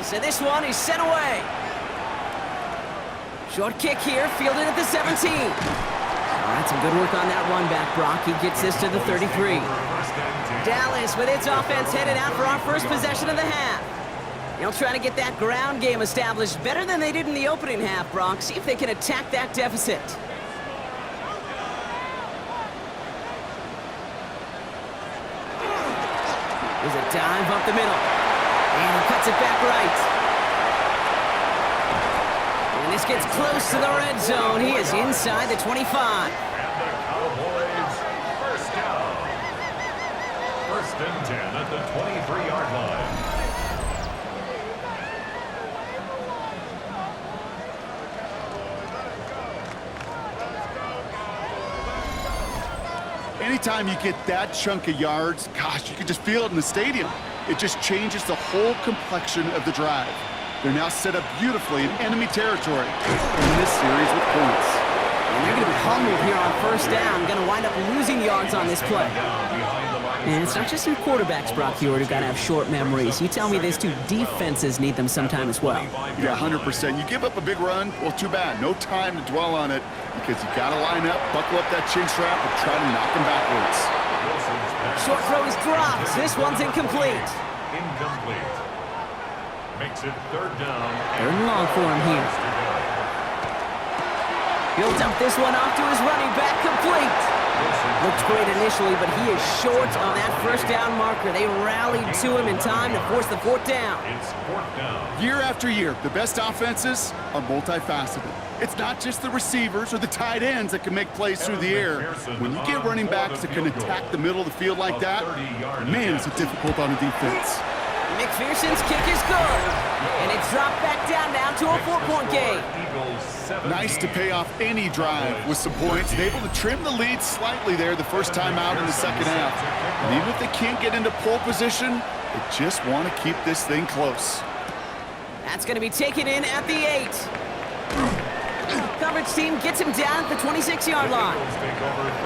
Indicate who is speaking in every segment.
Speaker 1: goes, and this one is sent away. Short kick here, fielded at the 17. All right, some good work on that run back, Brock. He gets this to the 33. Dallas with its offense headed out for our first possession of the half. They'll try to get that ground game established better than they did in the opening half, Brock. See if they can attack that deficit. There's a dive up the middle. And he cuts it back right. And this gets close to the red zone. He is inside the 25.
Speaker 2: And the Cowboys first down. First and 10 at the 23-yard line.
Speaker 3: Anytime you get that chunk of yards, gosh, you can just feel it in the stadium. It just changes the whole complexion of the drive. They're now set up beautifully in enemy territory in this series with points.
Speaker 1: And they're going to be humbled here on first down. Going to wind up losing yards on this play. And it's not just your quarterbacks, Brock Hewitt, who got to have short memories. You tell me these two defenses need them sometime as well.
Speaker 3: Yeah, 100%. You give up a big run, well, too bad. No time to dwell on it because you got to line up, buckle up that chin strap, and try to knock them backwards.
Speaker 1: Short throw is dropped. This one's incomplete.
Speaker 2: Incomplete. Makes it third down.
Speaker 1: Third and long for him here. He'll dump this one off to his running back, complete. Looked great initially, but he is short on that first down marker. They rallied to him in time to force the fourth down.
Speaker 2: It's fourth down.
Speaker 3: Year after year, the best offenses are multifaceted. It's not just the receivers or the tight ends that can make plays through the air. When you get running backs that can attack the middle of the field like that, man, it's difficult on the defense.
Speaker 1: McPherson's kick is good, and it's dropped back down now to a 4-point game.
Speaker 3: Nice to pay off any drive with some points. And able to trim the lead slightly there the first time out in the second half. And even if they can't get into pole position, they just want to keep this thing close.
Speaker 1: That's going to be taken in at the 8. Coverage team gets him down at the 26-yard line.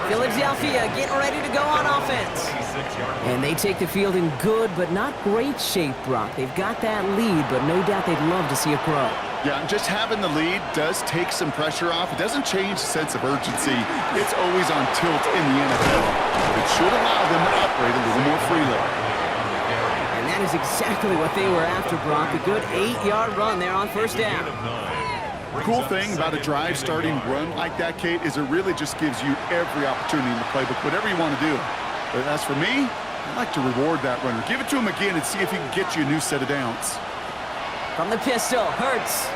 Speaker 1: Philadelphia getting ready to go on offense. And they take the field in good but not great shape, Brock. They've got that lead, but no doubt they'd love to see it grow.
Speaker 3: Yeah, and just having the lead does take some pressure off. It doesn't change the sense of urgency. It's always on tilt in the NFL. It should allow them to operate a little more freely.
Speaker 1: And that is exactly what they were after, Brock. A good 8-yard run there on first down.
Speaker 3: The cool thing about a drive starting run like that, Kate, is it really just gives you every opportunity in the playbook, whatever you want to do. But as for me, I like to reward that runner. Give it to him again and see if he can get you a new set of downs.
Speaker 1: From the pistol, Hurts.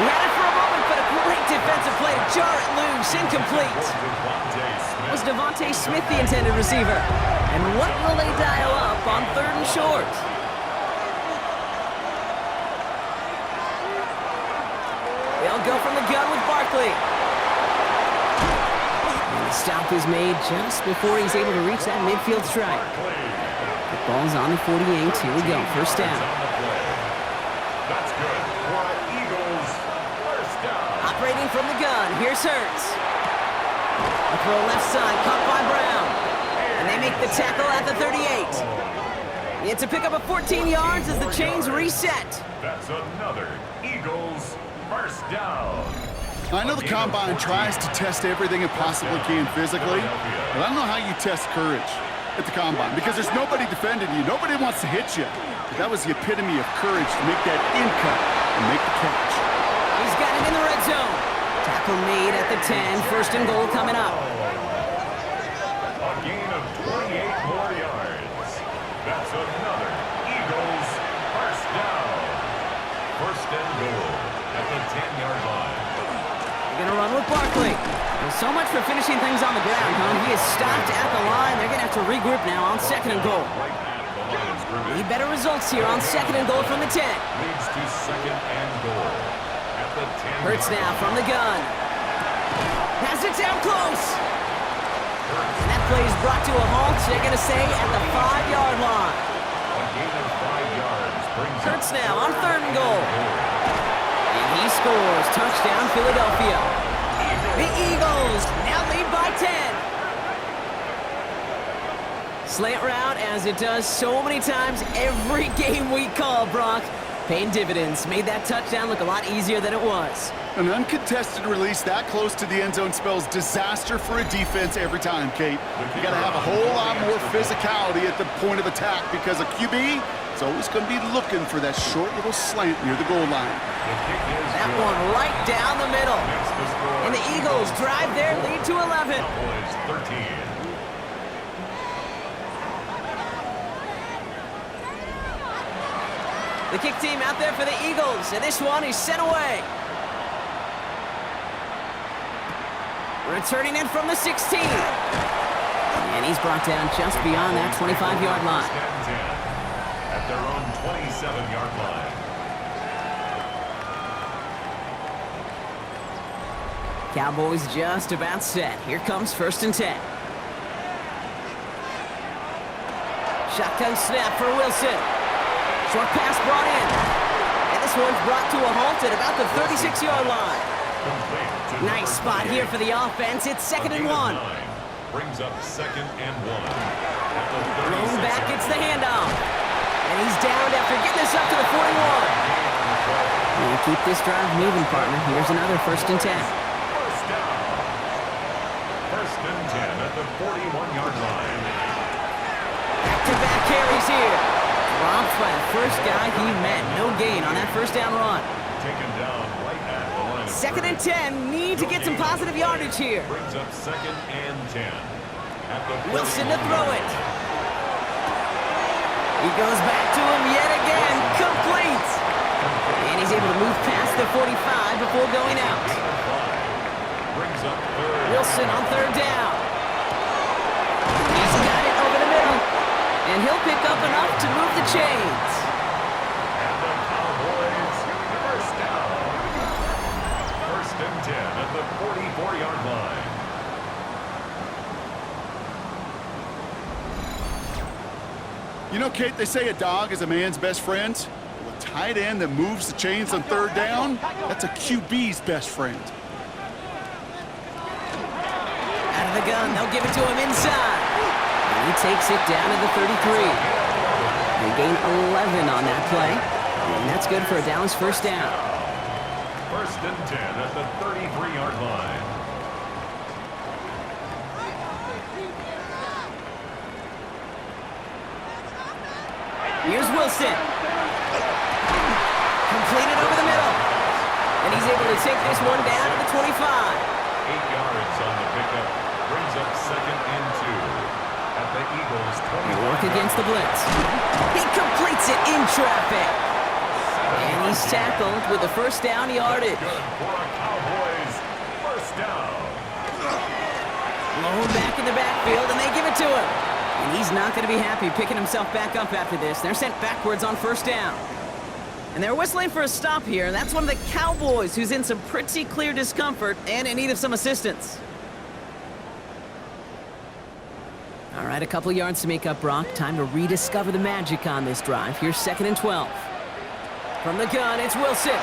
Speaker 1: He had it for a moment, but a great defensive play to jar it loose, incomplete. Was Devontae Smith the intended receiver? And what will they dial up on third and short? They'll go from the gun with Barkley. And the stop is made just before he's able to reach that midfield strike. The ball's on the 48. Here we go. First down.
Speaker 2: That's good for Eagles. First down.
Speaker 1: Operating from the gun. Here's Hurts. A throw left side, caught by Brown. And they make the tackle at the 38. It's a pickup of 14 yards as the chains reset.
Speaker 2: That's another Eagles first down.
Speaker 3: I know the Combine tries to test everything it possibly can physically, but I don't know how you test courage at the Combine because there's nobody defending you. Nobody wants to hit you. But that was the epitome of courage to make that in cut and make the catch.
Speaker 1: He's got it in the red zone. Tackle made at the 10. First and goal coming up.
Speaker 2: A gain of 28 more yards. That's another Eagles first down. First and goal at the 10-yard line.
Speaker 1: They're going to run with Barkley. Well, so much for finishing things on the ground, huh? He is stopped at the line. They're going to have to regroup now on second and goal. Need better results here on second and goal from the 10.
Speaker 2: Leads to second and goal at the 10.
Speaker 1: Hurts now from the gun. Has it down close. And that play is brought to a halt. They're going to say at the 5-yard line.
Speaker 2: A gain of 5 yards brings
Speaker 1: Hurts now on third and goal. And he scores. Touchdown, Philadelphia. The Eagles now lead by 10. Slant route, as it does so many times every game we call, Brock. Paying dividends. Made that touchdown look a lot easier than it was.
Speaker 3: An uncontested release that close to the end zone spells disaster for a defense every time, Kate. You got to have a whole lot more physicality at the point of attack because a QB is always going to be looking for that short little slant near the goal line.
Speaker 1: That one right down the middle. And the Eagles drive their lead to 11.
Speaker 2: Cowboys 13.
Speaker 1: The kick team out there for the Eagles, and this one is sent away. Returning in from the 16. And he's brought down just beyond that 25-yard line.
Speaker 2: At their own 27-yard line.
Speaker 1: Cowboys just about set. Here comes 1st and 10. Shotgun snap for Wilson. Short pass brought in. And this one's brought to a halt at about the 36-yard line. Nice spot here for the offense. It's 2nd and 1.
Speaker 2: Brings up 2nd and 1.
Speaker 1: Thrown back, it's the handoff. And he's downed after getting this up to the 41. And keep this drive moving, partner. Here's another 1st and 10.
Speaker 2: First down. 1st and 10 at the 41-yard line.
Speaker 1: Back-to-back carries here. Dropped by the first guy he met. No gain on that 1st down run.
Speaker 2: Taken down right at the line.
Speaker 1: 2nd and 10. Need to get some positive yardage here.
Speaker 2: Brings up 2nd and 10. At the
Speaker 1: Wilson to throw it. He goes back to him yet again. Complete. And he's able to move past the 45 before going out.
Speaker 2: Brings up 3rd.
Speaker 1: Wilson on 3rd down. He's got it over the middle. And he'll pick up enough to move the chains.
Speaker 2: And the Cowboys, 1st down. 1st and 10 at the 44-yard line.
Speaker 3: You know, Kate, they say a dog is a man's best friend. Well, a tight end that moves the chains on 3rd down, that's a QB's best friend.
Speaker 1: Out of the gun, they'll give it to him inside. And he takes it down to the 33. They gain 11 on that play. And that's good for a Dallas 1st down.
Speaker 2: 1st and 10 at the 33-yard line.
Speaker 1: Here's Wilson. Completed over the middle. And he's able to take this one down to the 25.
Speaker 2: 8 yards on the pickup. Brings up 2nd and 2. At the Eagles' 20.
Speaker 1: Work against the blitz. He completes it in traffic. And he's tackled with the 1st down yardage.
Speaker 2: Good for a Cowboys 1st down.
Speaker 1: Low back in the backfield, and they give it to him. And he's not going to be happy picking himself back up after this. They're sent backwards on 1st down. And they're whistling for a stop here, and that's one of the Cowboys who's in some pretty clear discomfort and in need of some assistance. All right, a couple yards to make up, Brock. Time to rediscover the magic on this drive. Here's 2nd and 12. From the gun, it's Wilson.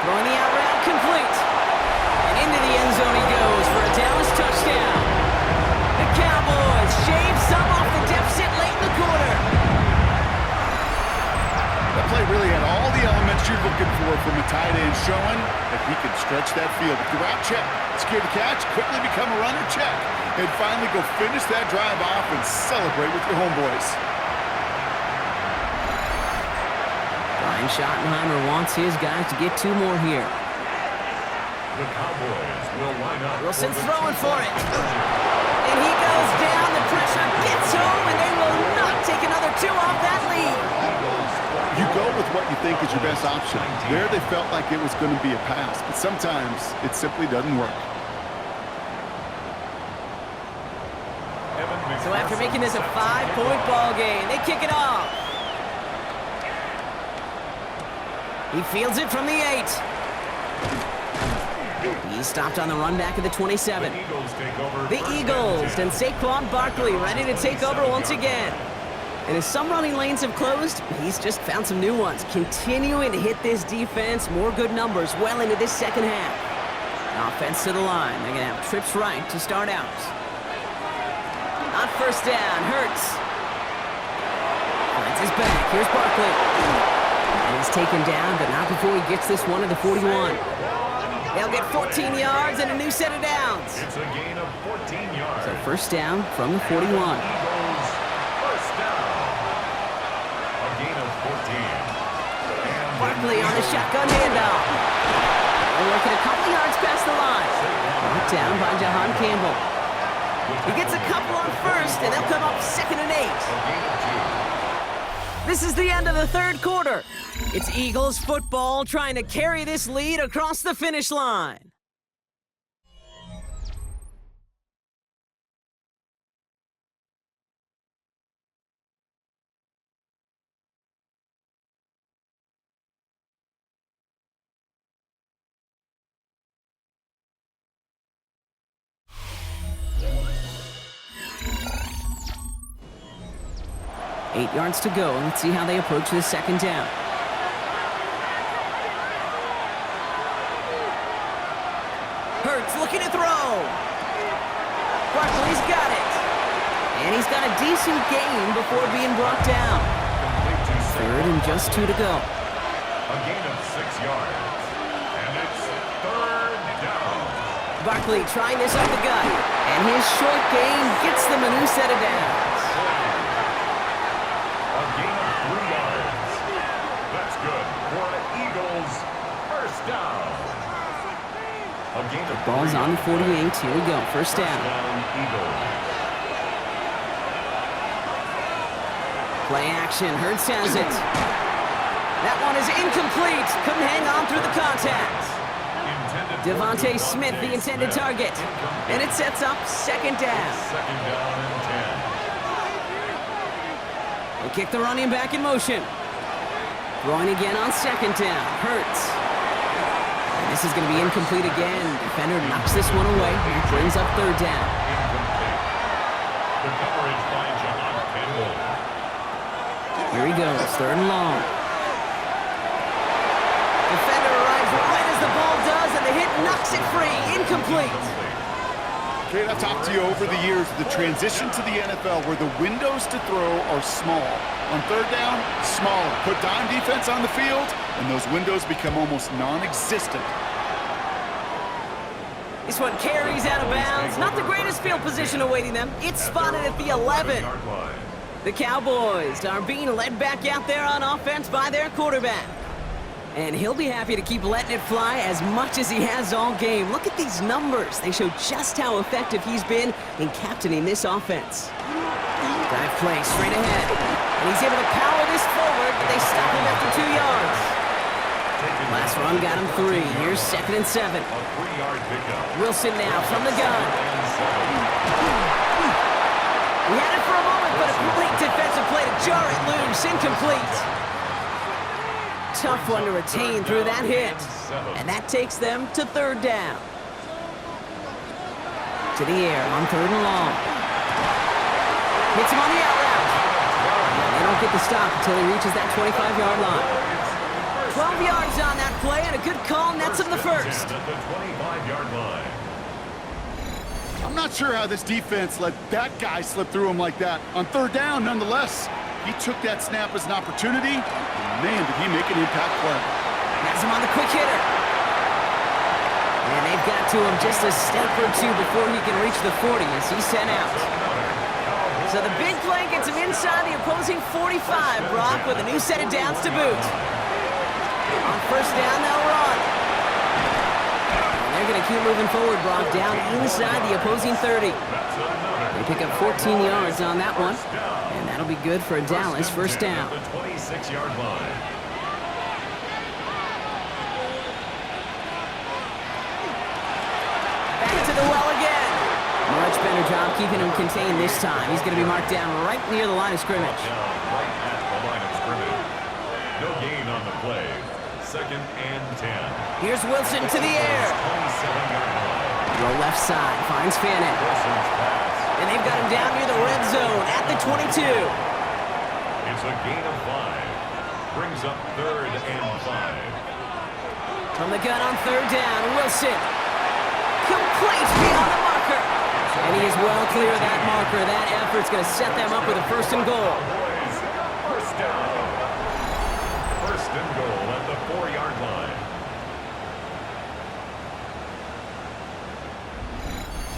Speaker 1: Throwing the out route, complete. And into the end zone he goes for a Dallas touchdown. The Cowboys shave some off the deficit late in the quarter.
Speaker 3: That play really had all the elements you're looking for from a tight end, showing that he can stretch that field. If you're out, check. Secure the catch, quickly become a runner, check. And finally go finish that drive off and celebrate with your homeboys.
Speaker 1: Brian Schottenheimer wants his guys to get 2 more here.
Speaker 2: The Cowboys will line up.
Speaker 1: Wilson's throwing for it. And he goes down. The pressure gets home, and they will not take another 2 off that lead.
Speaker 3: You go with what you think is your best option. There they felt like it was going to be a pass, but sometimes it simply doesn't work.
Speaker 1: So after making this a 5-point ball game, they kick it off. He fields it from the 8. He's stopped on the run back at the 27.
Speaker 2: The Eagles take over.
Speaker 1: The Eagles and Saquon Barkley ready to take over once again. And as some running lanes have closed, he's just found some new ones, continuing to hit this defense. More good numbers well into this 2nd half. Offense to the line. They're going to have trips right to start out. Not first down. Hurts. Finds his back. Here's Barkley. And he's taken down, but not before he gets this one to the 41. They'll get 14 yards and a new set of downs.
Speaker 2: It's a gain of 14 yards.
Speaker 1: So first down from the 41.
Speaker 2: First down. A gain of 14.
Speaker 1: Barkley on the shotgun handoff. They're working a couple yards past the line. Brought down by Jahan Campbell. He gets a couple on first, and they'll come up 2nd and 8. This is the end of the third quarter. It's Eagles football trying to carry this lead across the finish line. Eight yards to go. Let's see how they approach this second down. Hurts looking to throw. Barkley's got it. And he's got a decent gain before being brought down. Third and just 2 to go.
Speaker 2: A gain of 6 yards. And it's third down.
Speaker 1: Barkley trying this up the gut. And his short gain gets them a new set of downs.
Speaker 2: A gain of 3 yards. That's good for the Eagles. First down. A gain of
Speaker 1: Ball's on the 48. Here we go. First down.
Speaker 2: Eagles.
Speaker 1: Play action. Hurts has it. That one is incomplete. Couldn't hang on through the contact. Devontae Smith, the intended target. And it sets up second down.
Speaker 2: Second down and 10.
Speaker 1: They kick the running back in motion. Throwing again on second down. Hurts. And this is going to be incomplete again. Defender knocks this one away. And brings up third down.
Speaker 2: Incomplete. The coverage by Jahan Campbell.
Speaker 1: Here he goes. Third and long. Defender arrives right as the ball does, and the hit knocks it free. Incomplete.
Speaker 3: Kate, I've talked to you over the years, the transition to the NFL where the windows to throw are small. On third down, smaller. Put dime defense on the field, and those windows become almost non-existent.
Speaker 1: This one carries out of bounds. Not the greatest field position awaiting them. It's spotted at the 11. The Cowboys are being led back out there on offense by their quarterback. And he'll be happy to keep letting it fly as much as he has all game. Look at these numbers. They show just how effective he's been in captaining this offense. Dive play straight ahead. And he's able to power this forward, but they stop him after 2 yards. Last run got him 3. Here's 2nd and 7. Wilson now from the gun. He had it for a moment, but a complete defensive play to jar it loose. Incomplete. Tough one to retain through that hit. And that takes them to third down. To the air on third and long. Hits him on the out route. And they don't get the stop until he reaches that 25-yard line. 12 yards on that play, and a good call nets him the first.
Speaker 2: At the 25-yard line.
Speaker 3: I'm not sure how this defense let that guy slip through him like that. On third down, nonetheless, he took that snap as an opportunity. Man, did he make an impact play.
Speaker 1: Has him on the quick hitter. And they've got to him just a step or two before he can reach the 40 as he's sent out. So the big play gets him inside the opposing 45, Brock, with a new set of downs to boot. On first down, they'll run. And they're going to keep moving forward, Brock, down inside the opposing 30. They pick up 14 yards on that one. And that'll be good for a Dallas first down.
Speaker 2: The 26-yard line.
Speaker 1: Back to the well again. Much better job keeping him contained this time. He's going to be marked down right near the line of scrimmage.
Speaker 2: Right at the line of scrimmage. No gain on the play. 2nd and 10.
Speaker 1: Here's Wilson to the air.
Speaker 2: 27-yard line.
Speaker 1: Throw left side, finds Fannin.
Speaker 2: Wilson's pass.
Speaker 1: And they've got him down near the red zone at the 22.
Speaker 2: It's a gain of 5. Brings up 3rd and 5.
Speaker 1: From the gun on third down, Wilson. Complete beyond the marker. And he is well clear of that marker. That effort's going to set them up with a 1st and goal.
Speaker 2: First down. 1st and goal at the 4-yard line.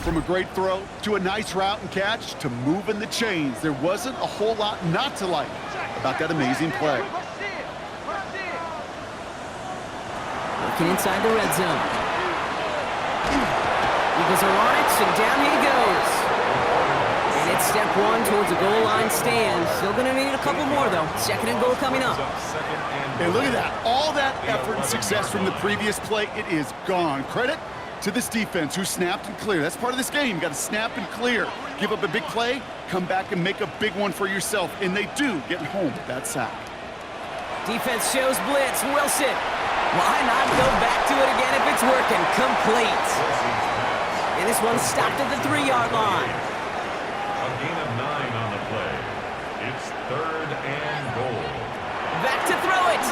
Speaker 3: From a great throw to a nice route and catch to moving the chains, there wasn't a whole lot not to like about that amazing play.
Speaker 1: Looking inside the red zone. Eagles are on it, and down he goes. And it's step 1 towards a goal line stand. Still going to need a couple more, though. 2nd and goal coming up.
Speaker 3: Hey, look at that. All that effort and success from the previous play, it is gone. Credit to this defense who snapped and cleared. That's part of this game. You got to snap and clear. Give up a big play, come back and make a big one for yourself. And they do, getting home with that sack.
Speaker 1: Defense shows blitz. Wilson. Why not go back to it again if it's working? Complete. And this one's stopped at the 3-yard line.
Speaker 2: A gain of 9 on the play. It's 3rd and goal.
Speaker 1: Back to throw it.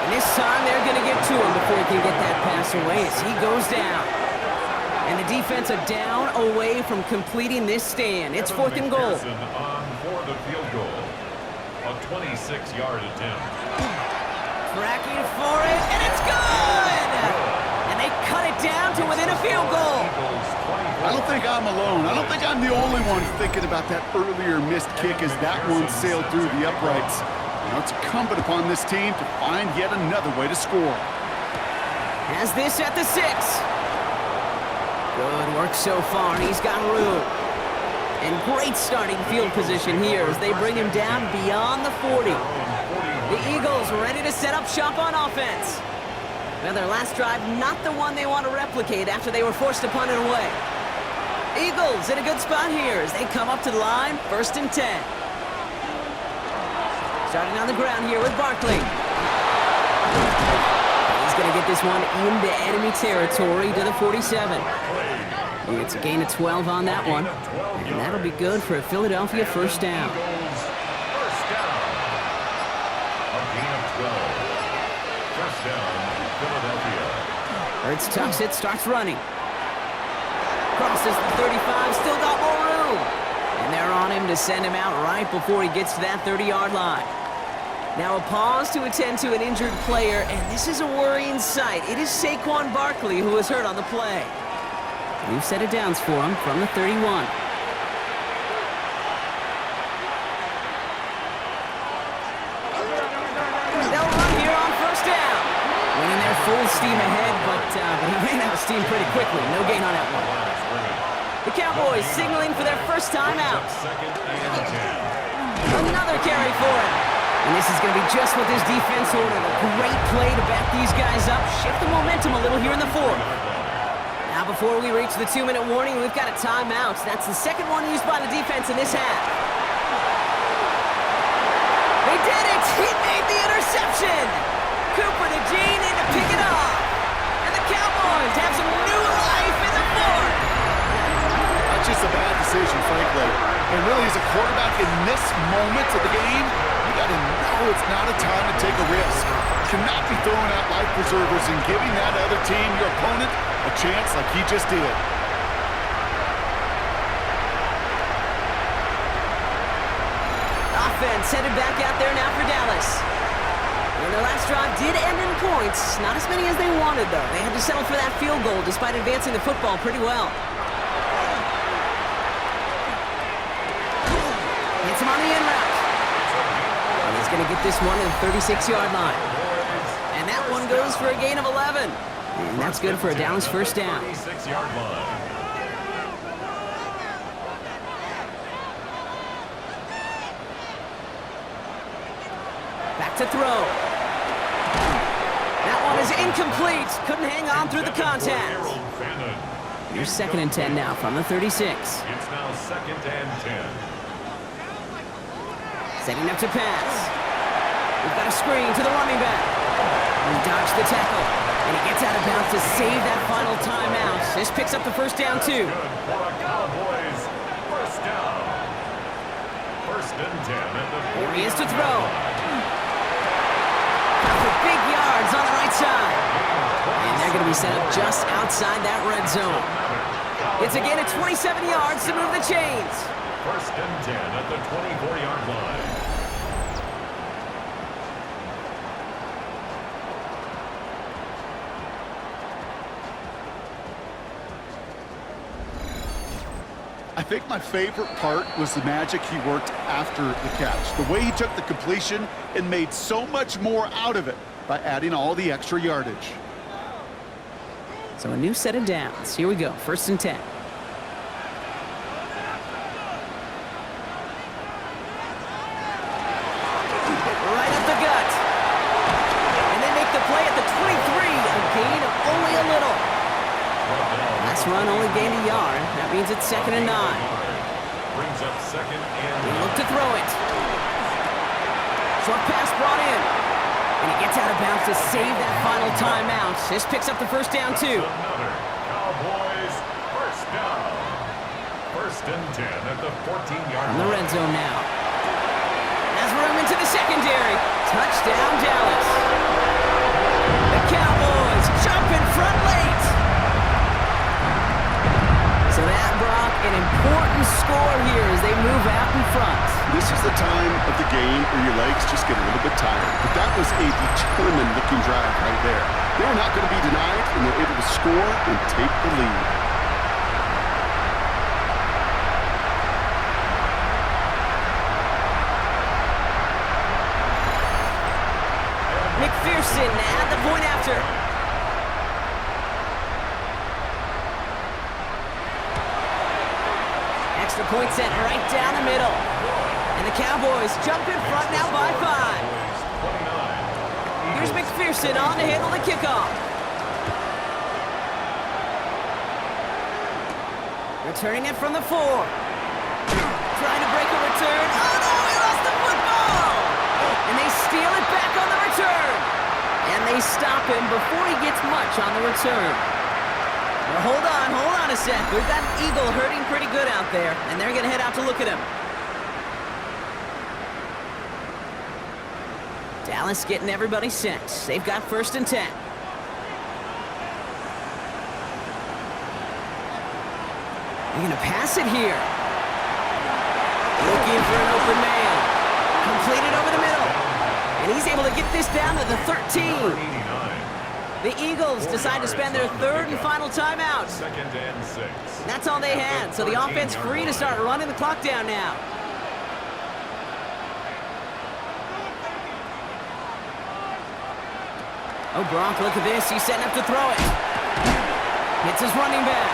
Speaker 1: And this time they're going to get to him before he can get that pass away as he goes down. And the defense are down away from completing this stand. It's 4th and goal.
Speaker 2: On for the field goal. A 26-yard attempt.
Speaker 1: Tracking for it, and it's good! And they cut it down to within a field goal.
Speaker 3: I don't think I'm alone. I don't think I'm the only one thinking about that earlier missed kick as that one sailed through the uprights. Now it's incumbent upon this team to find yet another way to score.
Speaker 1: Has this at the 6. Good work so far, and he's got room. And great starting field position here as they bring him down beyond the 40. The Eagles ready to set up shop on offense. Well, their last drive, not the one they want to replicate after they were forced to punt it away. Eagles in a good spot here as they come up to the line, 1st and 10. Starting on the ground here with Barkley. He's going to get this one into enemy territory to the 47. It's a gain of 12 on that one. And that'll be good for a Philadelphia 1st down. Hurts tucks it, starts running. Crosses the 35, still got more room. And they're on him to send him out right before he gets to that 30-yard line. Now a pause to attend to an injured player, and this is a worrying sight. It is Saquon Barkley who was hurt on the play. New set of downs for him from the 31. They'll run here on 1st down. Winning their full steam ahead, but he ran out of steam pretty quickly. No gain on that one. The Cowboys signaling for their 1st time out. Another carry for him. And this is going to be just what this defense ordered. A great play to back these guys up. Shift the momentum a little here in the 4th. Now before we reach the 2-minute warning, we've got a timeout. That's the 2nd one used by the defense in this half. They did it! He made the interception! Cooper to Jean in to pick it off. And the Cowboys have some new life in the 4th.
Speaker 3: That's just a bad decision, frankly. And really, as a quarterback in this moment of the game, you got to know it's not a time to take a risk. Cannot be throwing out life preservers and giving that other team, your opponent, a chance like he just did.
Speaker 1: Offense headed back out there now for Dallas. And their last drive did end in points. Not as many as they wanted, though. They had to settle for that field goal despite advancing the football pretty well. Hits him on the in route. And he's going to get this one at the 36-yard line. And that one goes for a gain of 11. And that's good for a Dallas 1st down.
Speaker 2: 36-yard line.
Speaker 1: Back to throw. That one is incomplete. Couldn't hang on through the contact. Here's 2nd and 10 now from the 36.
Speaker 2: It's now 2nd and 10.
Speaker 1: Setting up to pass. We've got a screen to the running back. He dodged the tackle. And he gets out of bounds to save that final timeout. This picks up the 1st down, too.
Speaker 2: For a Cowboys 1st down. 1st and 10 at the 40.
Speaker 1: Here he is to throw. For big yards on the right side. And they're going to be set up just outside that red zone. It's a gain of 27 yards to move the chains.
Speaker 2: First and 10 at the 24-yard line.
Speaker 3: I think my favorite part was the magic he worked after the catch. The way he took the completion and made so much more out of it by adding all the extra yardage.
Speaker 1: So a new set of downs. Here we go, first and 10. Right up the gut. And they make the play at the 23, a gain of only a little. Last run only gained a yard. That means it's second and 9.
Speaker 2: Brings up second and
Speaker 1: They look to throw it. Short pass brought in. And he gets out of bounds to save that final timeout. This picks up the first down, too.
Speaker 2: another Cowboys first down. First and 10 at the 14-yard
Speaker 1: On the
Speaker 2: line.
Speaker 1: red zone now. Has room into the secondary. Touchdown, Dallas. The Cowboys jump in front late. So that, Brock, an important score here as they move out in front.
Speaker 3: This is the time of the game where your legs just get a little bit tired. But that was a determined-looking drive right there. They were not going to be denied, and they're able to score and take the lead.
Speaker 1: McPherson at the point after. Extra point sent right down the middle. And the Cowboys jump in front now by 5. Here's McPherson on to handle the kickoff. Returning it from the 4. Trying to break a return. Oh no, he lost the football! And they steal it back on the return. And they stop him before he gets much on the return. Well, hold on a sec. We've got Eagle hurting pretty good out there, and they're going to head out to look at him. Dallas getting everybody set. They've got first and 10. They're going to pass it here. Looking for an open man. Completed over the middle. And he's able to get this down to the 13. The Eagles decide to spend their third and final timeout.
Speaker 2: Second and 6.
Speaker 1: That's all they had, so the offense free to start running the clock down now. Oh, Brock, look at this. He's setting up to throw it. Hits his running back.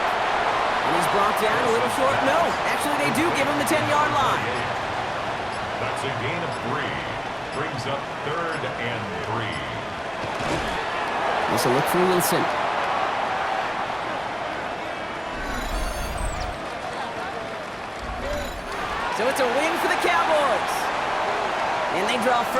Speaker 1: And he's brought down a little short. No, actually they do give him the 10-yard line.
Speaker 2: That's a gain of 3. Brings up third and 3.
Speaker 1: Here's a look for Wilson. So it's a win for the Cowboys. And they draw first